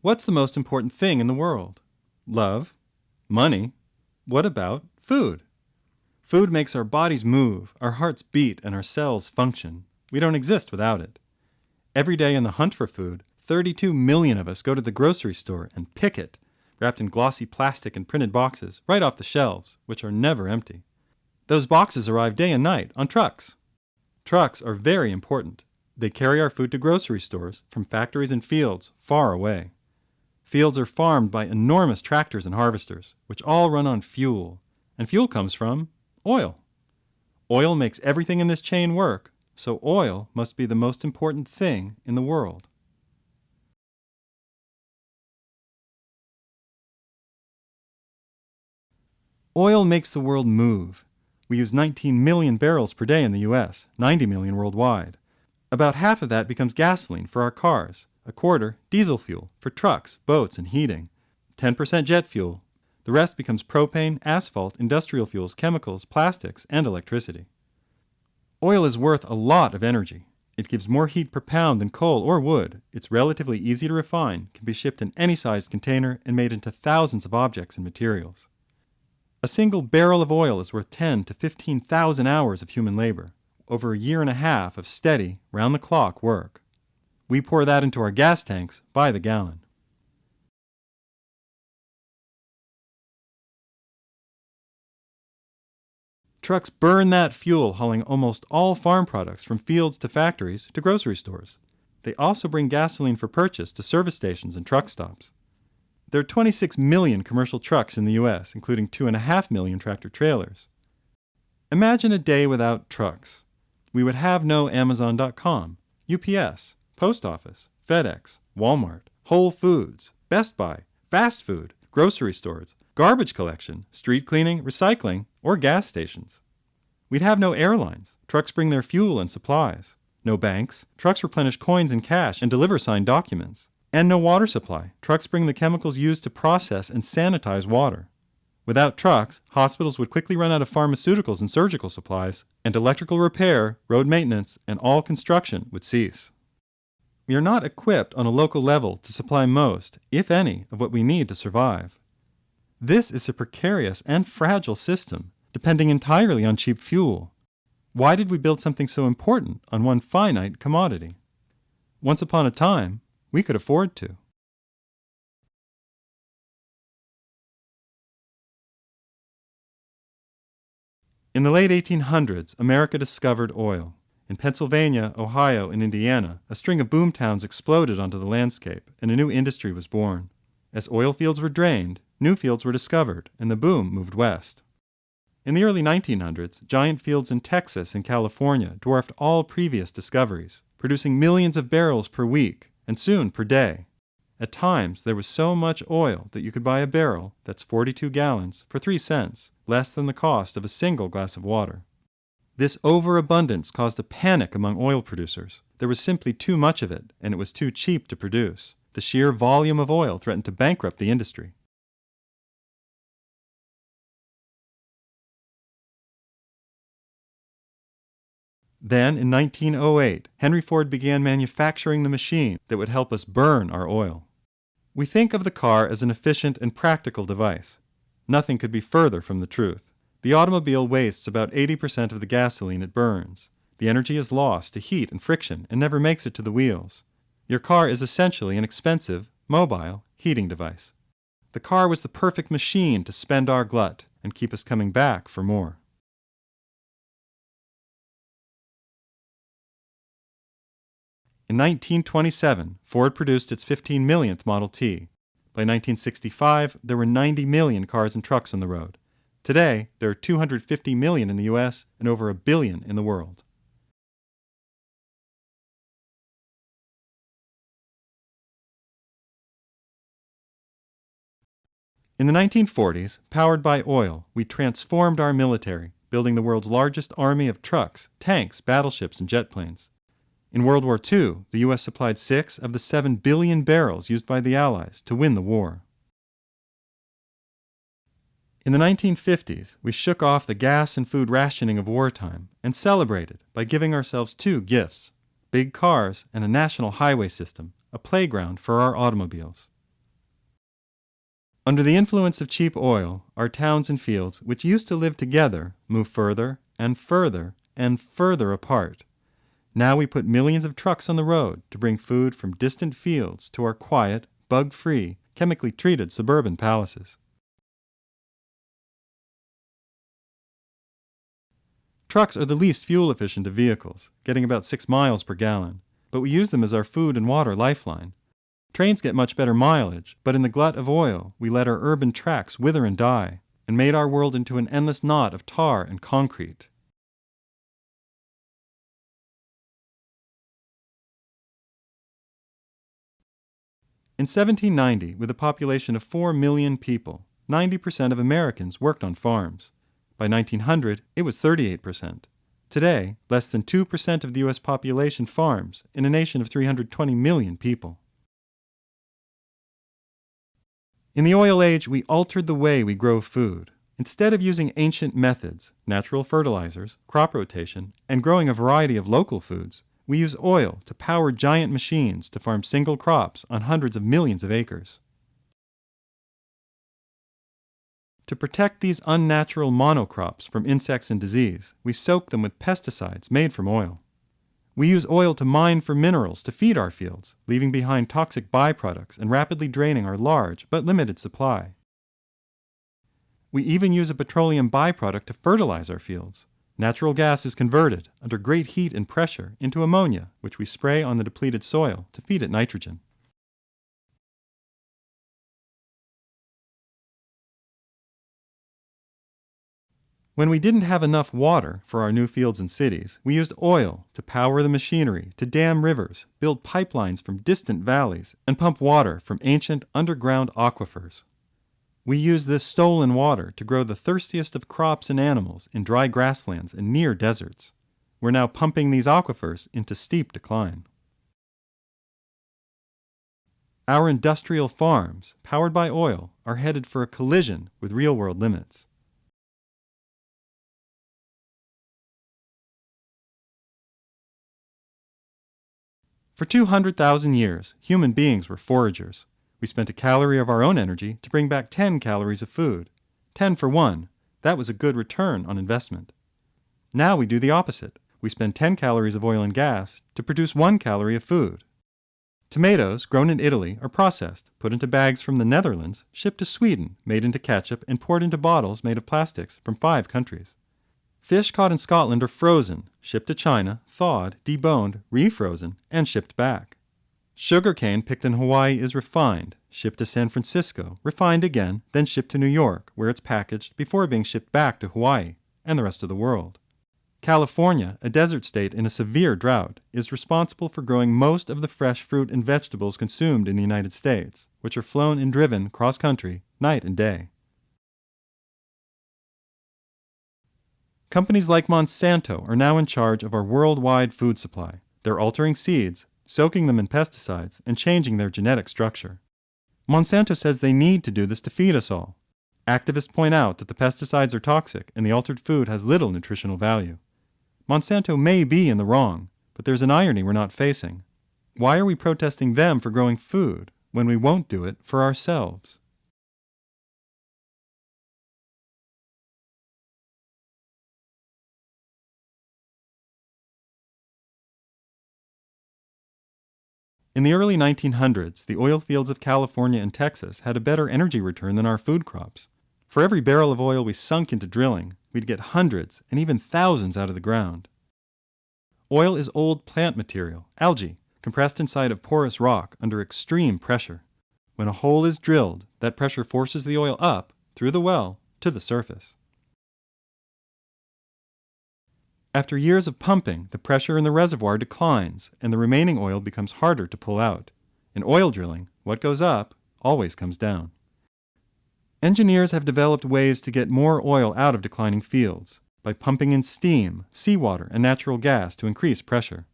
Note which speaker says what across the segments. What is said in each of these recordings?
Speaker 1: What's the most important thing in the world? Love? Money? What about food? Food makes our bodies move, our hearts beat, and our cells function. We don't exist without it. Every day in the hunt for food, 32 million of us go to the grocery store and pick it, wrapped in glossy plastic and printed boxes, right off the shelves, which are never empty. Those boxes arrive day and night on trucks. Trucks are very important. They carry our food to grocery stores from factories and fields far away. Fields are farmed by enormous tractors and harvesters, which all run on fuel. And fuel comes from oil. Oil makes everything in this chain work, so oil must be the most important thing in the world. Oil makes the world move. We use 19 million barrels per day in the US, 90 million worldwide. About half of that becomes gasoline for our cars, a quarter diesel fuel for trucks, boats, and heating, 10% jet fuel. The rest becomes propane, asphalt, industrial fuels, chemicals, plastics, and electricity. Oil is worth a lot of energy. It gives more heat per pound than coal or wood. It's relatively easy to refine, can be shipped in any sized container, and made into thousands of objects and materials. A single barrel of oil is worth 10 to 15,000 hours of human labor, over a year and a half of steady, round-the-clock work. We pour that into our gas tanks by the gallon. Trucks burn that fuel, hauling almost all farm products from fields to factories to grocery stores. They also bring gasoline for purchase to service stations and truck stops. There are 26 million commercial trucks in the U.S., including 2.5 million tractor-trailers. Imagine a day without trucks. We would have no Amazon.com, UPS, Post Office, FedEx, Walmart, Whole Foods, Best Buy, fast food, grocery stores, garbage collection, street cleaning, recycling, or gas stations. We'd have no airlines. Trucks bring their fuel and supplies. No banks. Trucks replenish coins and cash and deliver signed documents. And no water supply. Trucks bring the chemicals used to process and sanitize water. Without trucks, hospitals would quickly run out of pharmaceuticals and surgical supplies, and electrical repair, road maintenance, and all construction would cease. We are not equipped on a local level to supply most, if any, of what we need to survive. This is a precarious and fragile system, depending entirely on cheap fuel. Why did we build something so important on one finite commodity? Once upon a time, we could afford to. In the late 1800s, America discovered oil. In Pennsylvania, Ohio, and Indiana, a string of boom towns exploded onto the landscape, and a new industry was born. As oil fields were drained, new fields were discovered, and the boom moved west. In the early 1900s, giant fields in Texas and California dwarfed all previous discoveries, producing millions of barrels per week, and soon per day. At times, there was so much oil that you could buy a barrel, that's 42 gallons, for 3 cents, less than the cost of a single glass of water. This overabundance caused a panic among oil producers. There was simply too much of it, and it was too cheap to produce. The sheer volume of oil threatened to bankrupt the industry. Then, in 1908, Henry Ford began manufacturing the machine that would help us burn our oil. We think of the car as an efficient and practical device. Nothing could be further from the truth. The automobile wastes about 80% of the gasoline it burns. The energy is lost to heat and friction and never makes it to the wheels. Your car is essentially an expensive, mobile heating device. The car was the perfect machine to spend our glut and keep us coming back for more. In 1927, Ford produced its 15 millionth Model T. By 1965, there were 90 million cars and trucks on the road. Today, there are 250 million in the U.S. and over 1 billion in the world. In the 1940s, powered by oil, we transformed our military, building the world's largest army of trucks, tanks, battleships, and jet planes. In World War II, the U.S. supplied 6 of the 7 billion barrels used by the Allies to win the war. In the 1950s, we shook off the gas and food rationing of wartime and celebrated by giving ourselves 2 gifts: big cars and a national highway system, a playground for our automobiles. Under the influence of cheap oil, our towns and fields, which used to live together, move further and further and further apart. Now we put millions of trucks on the road to bring food from distant fields to our quiet, bug-free, chemically treated suburban palaces. Trucks are the least fuel-efficient of vehicles, getting about 6 miles per gallon, but we use them as our food and water lifeline. Trains get much better mileage, but in the glut of oil, we let our urban tracks wither and die, and made our world into an endless knot of tar and concrete. In 1790, with a population of 4 million people, 90% of Americans worked on farms. By 1900, it was 38%. Today, less than 2% of the U.S. population farms in a nation of 320 million people. In the oil age, we altered the way we grow food. Instead of using ancient methods, natural fertilizers, crop rotation, and growing a variety of local foods, we use oil to power giant machines to farm single crops on hundreds of millions of acres. To protect these unnatural monocrops from insects and disease, we soak them with pesticides made from oil. We use oil to mine for minerals to feed our fields, leaving behind toxic byproducts and rapidly draining our large but limited supply. We even use a petroleum byproduct to fertilize our fields. Natural gas is converted, under great heat and pressure, into ammonia, which we spray on the depleted soil to feed it nitrogen. When we didn't have enough water for our new fields and cities, we used oil to power the machinery, to dam rivers, build pipelines from distant valleys, and pump water from ancient underground aquifers. We use this stolen water to grow the thirstiest of crops and animals in dry grasslands and near deserts. We're now pumping these aquifers into steep decline. Our industrial farms, powered by oil, are headed for a collision with real-world limits. For 200,000 years, human beings were foragers. We spent a calorie of our own energy to bring back 10 calories of food. 10 for 1. That was a good return on investment. Now we do the opposite. We spend 10 calories of oil and gas to produce 1 calorie of food. Tomatoes, grown in Italy, are processed, put into bags from the Netherlands, shipped to Sweden, made into ketchup, and poured into bottles made of plastics from 5 countries. Fish caught in Scotland are frozen, shipped to China, thawed, deboned, refrozen, and shipped back. Sugarcane picked in Hawaii is refined, shipped to San Francisco, refined again, then shipped to New York, where it's packaged before being shipped back to Hawaii and the rest of the world. California, a desert state in a severe drought, is responsible for growing most of the fresh fruit and vegetables consumed in the United States, which are flown and driven cross-country, night and day. Companies like Monsanto are now in charge of our worldwide food supply. They're altering seeds, soaking them in pesticides, and changing their genetic structure. Monsanto says they need to do this to feed us all. Activists point out that the pesticides are toxic and the altered food has little nutritional value. Monsanto may be in the wrong, but there's an irony we're not facing. Why are we protesting them for growing food when we won't do it for ourselves? In the early 1900s, the oil fields of California and Texas had a better energy return than our food crops. For every barrel of oil we sunk into drilling, we'd get hundreds and even thousands out of the ground. Oil is old plant material, algae, compressed inside of porous rock under extreme pressure. When a hole is drilled, that pressure forces the oil up, through the well, to the surface. After years of pumping, the pressure in the reservoir declines and the remaining oil becomes harder to pull out. In oil drilling, what goes up always comes down. Engineers have developed ways to get more oil out of declining fields by pumping in steam, seawater, and natural gas to increase pressure.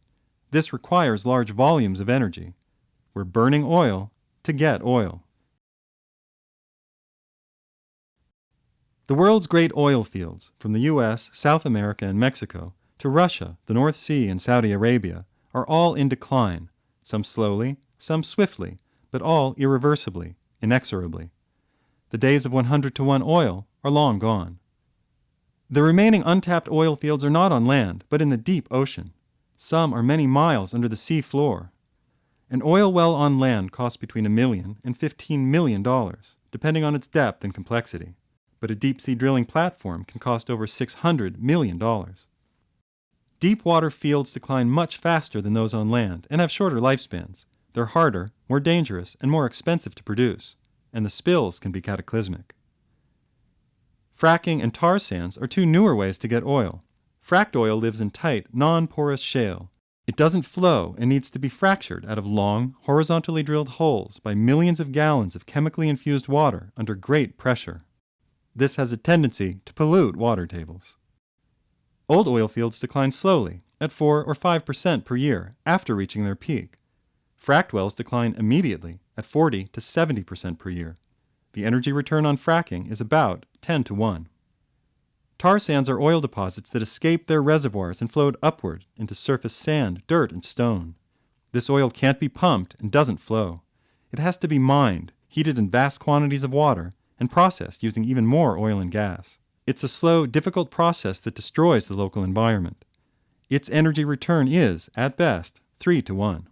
Speaker 1: This requires large volumes of energy. We're burning oil to get oil. The world's great oil fields, from the U.S., South America, and Mexico, to Russia, the North Sea, and Saudi Arabia, are all in decline, some slowly, some swiftly, but all irreversibly, inexorably. The days of 100-to-1 oil are long gone. The remaining untapped oil fields are not on land, but in the deep ocean. Some are many miles under the sea floor. An oil well on land costs between $1 million and $15 million, depending on its depth and complexity. But a deep-sea drilling platform can cost over $600 million. Deep water fields decline much faster than those on land and have shorter lifespans. They're harder, more dangerous, and more expensive to produce, and the spills can be cataclysmic. Fracking and tar sands are two newer ways to get oil. Fracked oil lives in tight, non-porous shale. It doesn't flow and needs to be fractured out of long, horizontally drilled holes by millions of gallons of chemically infused water under great pressure. This has a tendency to pollute water tables. Old oil fields decline slowly, at 4 or 5% per year after reaching their peak. Fracked wells decline immediately at 40 to 70% per year. The energy return on fracking is about 10-to-1. Tar sands are oil deposits that escape their reservoirs and flowed upward into surface sand, dirt, and stone. This oil can't be pumped and doesn't flow. It has to be mined, heated in vast quantities of water, and processed using even more oil and gas. It's a slow, difficult process that destroys the local environment. Its energy return is, at best, 3-to-1.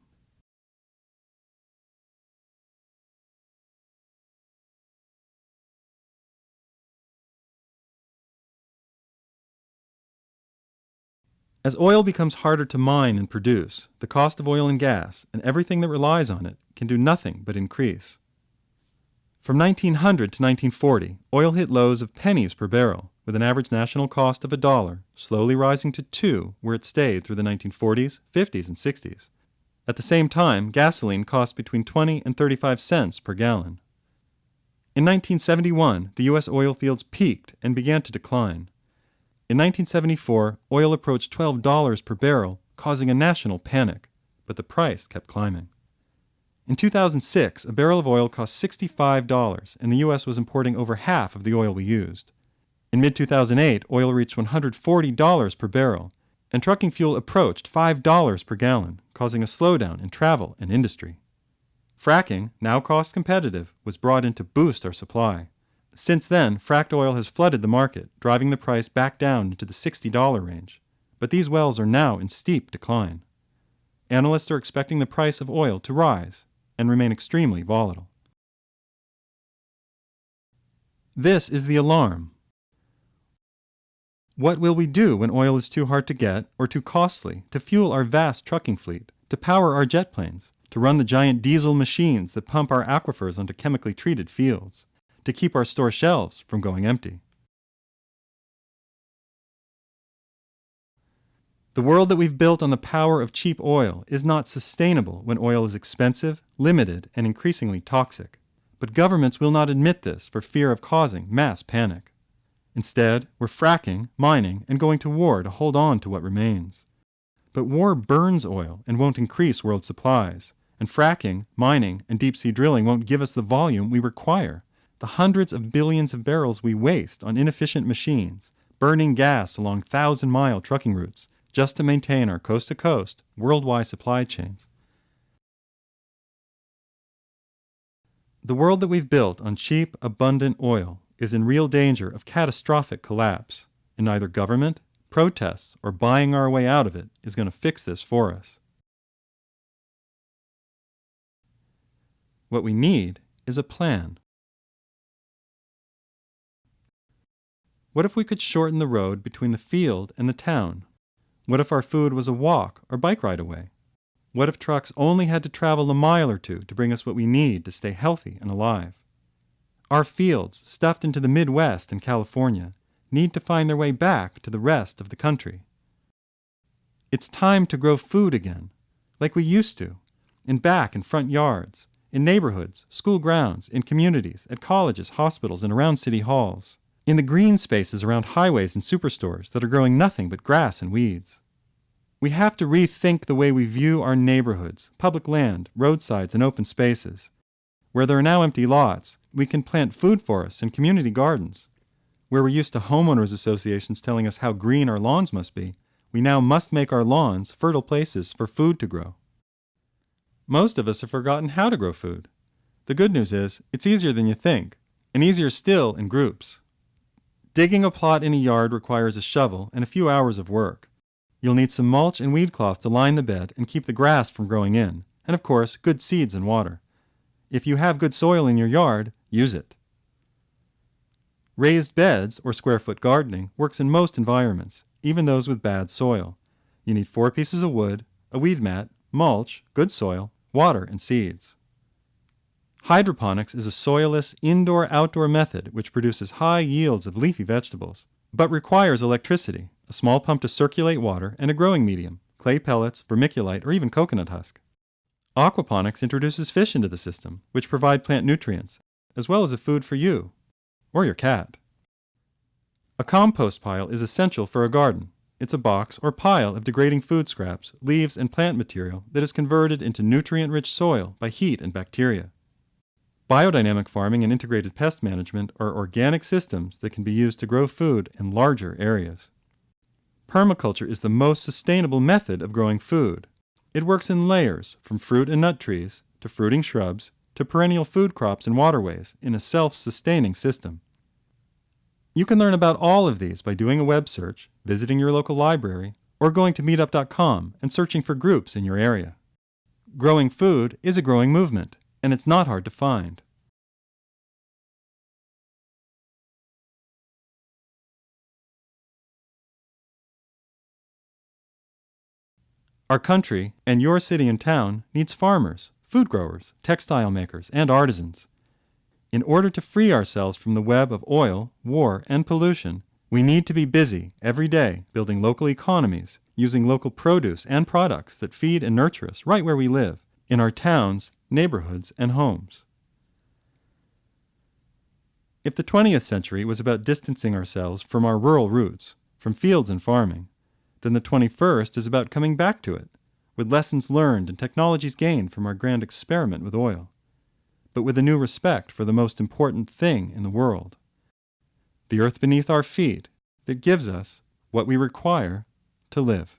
Speaker 1: As oil becomes harder to mine and produce, the cost of oil and gas, and everything that relies on it, can do nothing but increase. From 1900 to 1940, oil hit lows of pennies per barrel, with an average national cost of $1, slowly rising to $2, where it stayed through the 1940s, 50s, and 60s. At the same time, gasoline cost between 20 and 35 cents per gallon. In 1971, the U.S. oil fields peaked and began to decline. In 1974, oil approached $12 per barrel, causing a national panic, but the price kept climbing. In 2006, a barrel of oil cost $65, and the U.S. was importing over half of the oil we used. In mid-2008, oil reached $140 per barrel, and trucking fuel approached $5 per gallon, causing a slowdown in travel and industry. Fracking, now cost competitive, was brought in to boost our supply. Since then, fracked oil has flooded the market, driving the price back down into the $60 range. But these wells are now in steep decline. Analysts are expecting the price of oil to rise and remain extremely volatile. This is the alarm. What will we do when oil is too hard to get or too costly to fuel our vast trucking fleet, to power our jet planes, to run the giant diesel machines that pump our aquifers onto chemically treated fields, to keep our store shelves from going empty? The world that we've built on the power of cheap oil is not sustainable when oil is expensive, limited, and increasingly toxic. But governments will not admit this for fear of causing mass panic. Instead, we're fracking, mining, and going to war to hold on to what remains. But war burns oil and won't increase world supplies, and fracking, mining, and deep-sea drilling won't give us the volume we require. The hundreds of billions of barrels we waste on inefficient machines, burning gas along 1,000-mile trucking routes, just to maintain our coast-to-coast, worldwide supply chains. The world that we've built on cheap, abundant oil is in real danger of catastrophic collapse, and neither government, protests, or buying our way out of it is going to fix this for us. What we need is a plan. What if we could shorten the road between the field and the town? What if our food was a walk or bike ride away? What if trucks only had to travel a mile or two to bring us what we need to stay healthy and alive? Our fields, stuffed into the Midwest and California, need to find their way back to the rest of the country. It's time to grow food again, like we used to, in back and front yards, in neighborhoods, school grounds, in communities, at colleges, hospitals, and around city halls. In the green spaces around highways and superstores that are growing nothing but grass and weeds. We have to rethink the way we view our neighborhoods, public land, roadsides, and open spaces. Where there are now empty lots, we can plant food forests and community gardens. Where we're used to homeowners associations telling us how green our lawns must be, we now must make our lawns fertile places for food to grow. Most of us have forgotten how to grow food. The good news is, it's easier than you think. and easier still in groups. Digging a plot in a yard requires a shovel and a few hours of work. You'll need some mulch and weed cloth to line the bed and keep the grass from growing in, and of course, good seeds and water. If you have good soil in your yard, use it. Raised beds, or square-foot gardening, works in most environments, even those with bad soil. You need 4 pieces of wood, a weed mat, mulch, good soil, water, and seeds. Hydroponics is a soilless indoor-outdoor method which produces high yields of leafy vegetables, but requires electricity, a small pump to circulate water, and a growing medium, clay pellets, vermiculite, or even coconut husk. Aquaponics introduces fish into the system, which provide plant nutrients, as well as a food for you, or your cat. A compost pile is essential for a garden. It's a box or pile of degrading food scraps, leaves, and plant material that is converted into nutrient-rich soil by heat and bacteria. Biodynamic farming and integrated pest management are organic systems that can be used to grow food in larger areas. Permaculture is the most sustainable method of growing food. It works in layers, from fruit and nut trees to fruiting shrubs to perennial food crops and waterways in a self-sustaining system. You can learn about all of these by doing a web search, visiting your local library, or going to meetup.com and searching for groups in your area. Growing food is a growing movement, and it's not hard to find. Our country, and your city and town, needs farmers, food growers, textile makers, and artisans. In order to free ourselves from the web of oil, war, and pollution, we need to be busy every day building local economies, using local produce and products that feed and nurture us right where we live, in our towns, neighborhoods, and homes. If the 20th century was about distancing ourselves from our rural roots, from fields and farming, then the 21st is about coming back to it, with lessons learned and technologies gained from our grand experiment with oil, but with a new respect for the most important thing in the world, the earth beneath our feet that gives us what we require to live.